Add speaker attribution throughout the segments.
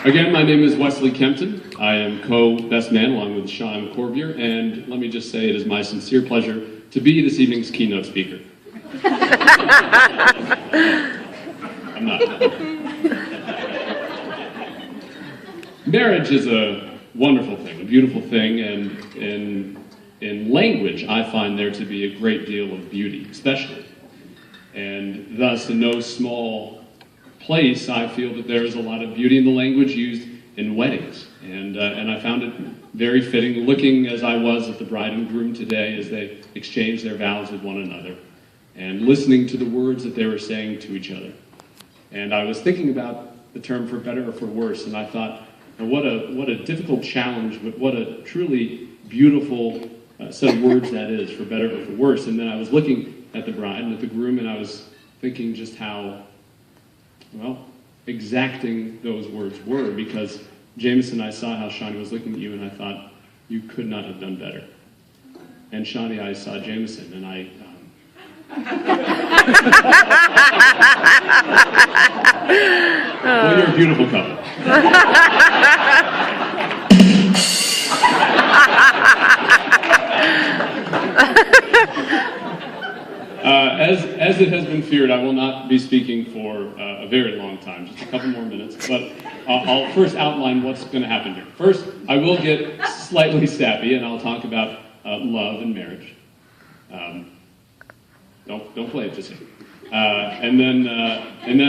Speaker 1: Again, my name is Wesley Kempton. I am co-best man along with Sean Corbier, and let me just say it is my sincere pleasure to be this evening's keynote speaker. I'm not. Marriage is a wonderful thing, a beautiful thing, and in language, I find there to be a great deal of beauty, especially. And thus, in no small place, I feel that there is a lot of beauty in the language used in weddings. And I found it very fitting, looking as I was at the bride and groom today as they exchanged their vows with one another, and listening to the words that they were saying to each other. And I was thinking about the term for better or for worse, and I thought, what a difficult challenge, but what a truly beautiful set of words that is, for better or for worse. And then I was looking at the bride and at the groom, and I was thinking just how, well, exacting those words were, because Jameson, I saw how Shawnee was looking at you, and I thought, you could not have done better. And Shawnee, I saw Jameson, and well, you're a beautiful couple. As it has been feared, I will not be speaking for a very long time, just a couple more minutes, but I'll first outline what's going to happen here. First, I will get slightly sappy, and I'll talk about love and marriage. Don't play it, just and then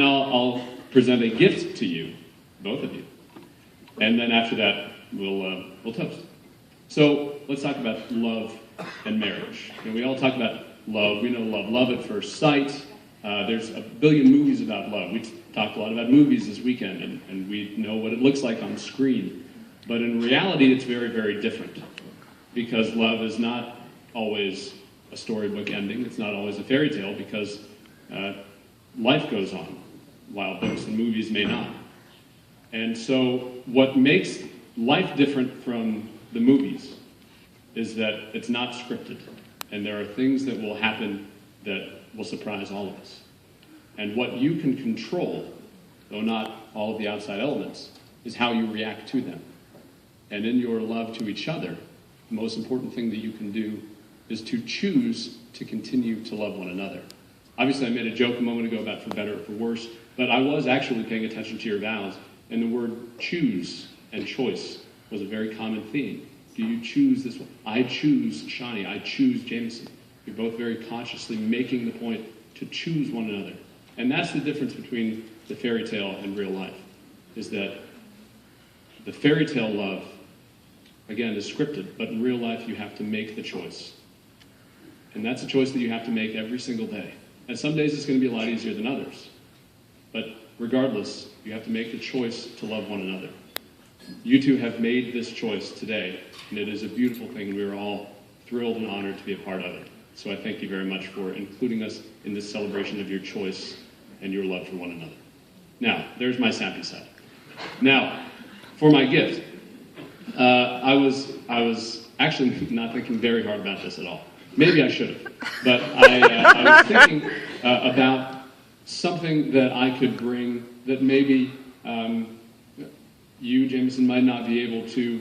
Speaker 1: I'll present a gift to you, both of you, and then after that we'll toast. So let's talk about love and marriage. And we all talk about love. We know love at first sight. There's a billion movies about love. We talked a lot about movies this weekend, and we know what it looks like on screen. But in reality, it's very, very different, because love is not always a storybook ending. It's not always a fairy tale, because life goes on, while books and movies may not. And so what makes life different from the movies is that it's not scripted, and there are things that will happen that will surprise all of us. And what you can control, though not all of the outside elements, is how you react to them. And in your love to each other, the most important thing that you can do is to choose to continue to love one another. Obviously, I made a joke a moment ago about for better or for worse, but I was actually paying attention to your vows, and the word choose and choice was a very common theme. Do you choose this one? I choose Shawnee. I choose Jameson. You're both very consciously making the point to choose one another. And that's the difference between the fairy tale and real life, is that the fairy tale love, again, is scripted, but in real life you have to make the choice. And that's a choice that you have to make every single day. And some days it's going to be a lot easier than others. But regardless, you have to make the choice to love one another. You two have made this choice today, and it is a beautiful thing, and we are all thrilled and honored to be a part of it. So I thank you very much for including us in this celebration of your choice and your love for one another. Now, there's my sappy side. Now, for my gift, I was actually not thinking very hard about this at all. Maybe I should have, but I was thinking about something that I could bring that maybe you, Jameson, might not be able to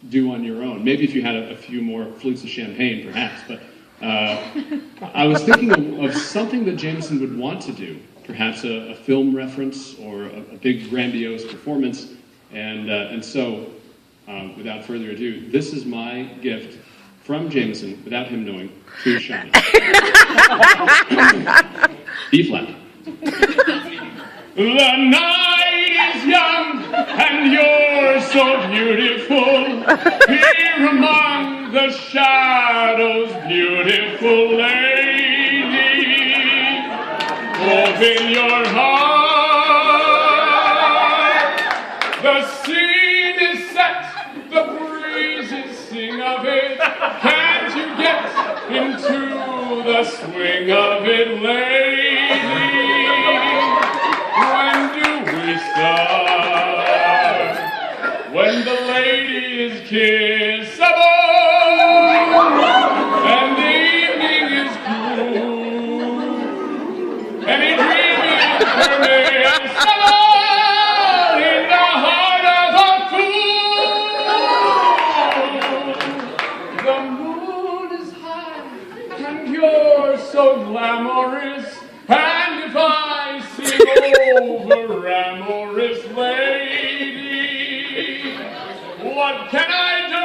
Speaker 1: do on your own. Maybe if you had a few more flutes of champagne, perhaps. But I was thinking of something that Jameson would want to do, perhaps a film reference or a big grandiose performance. And so, without further ado, this is my gift from Jameson, without him knowing, to Shawnee. E flat. The night is young and you're so beautiful. Here among the shadows, beautiful lady. Open your heart. The scene is set, the breezes sing of it. Can't you get into the swing of it, lady? When do we start? When the lady is kissable and the evening is cool, and a dream is permissible in the heart. amorous lady. What can I do?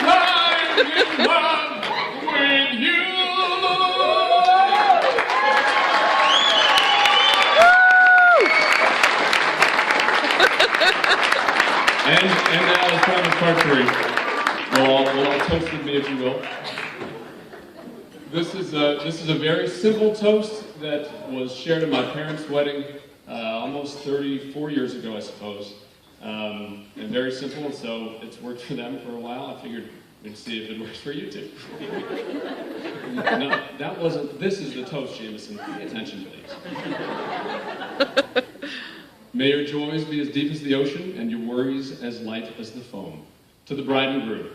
Speaker 1: I'm in love with you. And now it's time for part three. Well, toast with me, if you will. This is a very simple toast that was shared at my parents' wedding almost 34 years ago, I suppose. And very simple, and so it's worked for them for a while. I figured we'd see if it works for you too. No, that wasn't. This is the toast, Jameson. Pay attention, please. May your joys be as deep as the ocean, and your worries as light as the foam. To the bride and groom.